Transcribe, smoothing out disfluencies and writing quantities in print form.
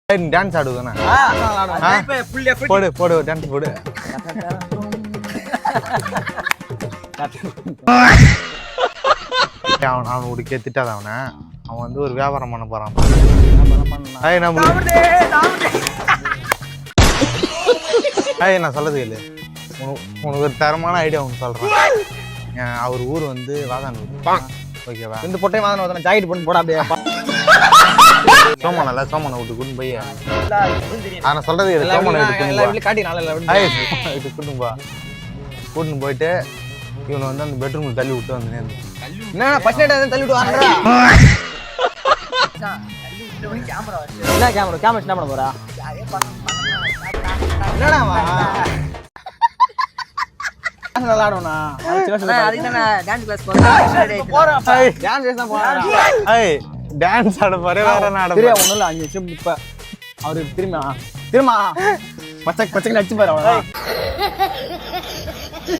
Dance ஆடுதானே போடு dance போடு. அவன் உடுக்கே திட்டாத அவனை. அவன் வந்து ஒரு வியாபாரம் பண்ண போறான். நான் சொல்றது கேளு. உனக்கு ஒரு தரமான ஐடியா ஒன்று சொல்றேன். அவர் ஊர் வந்து வாதானூர். ஓகேவா? இந்த பொட்டையும் வாதானூர் ஜாக்கெட் போட்டு போட அப்படியே சோமனல்ல சோமனை விட்டு கூட்டு போய் நான் சொல்றது கேளு. சோமனை விட்டு காட்டி கூட்டுன்னு போயிட்டு இவனை வந்து அந்த பெட்ரூம்ல தள்ளி விட்டு வந்து என்ன ஃபர்ஸ்ட் நைட் தள்ளி விட்டு வாங்கடா. என்ன கேமரா என்ன பண்ண போறா? என்னடா வா நல்லா ஆடுவனா? டான்ஸ் கிளாஸ் போறேன். டான்ஸ் ஆட போறே வேற என்ன ஆட போறே? ஒண்ணும் இல்ல 5 நிமிஷம் இப்ப அவரு திரும்ப பச்சை பச்சைக்கு நடிச்சு பாரு. அவ்வளவுதான்.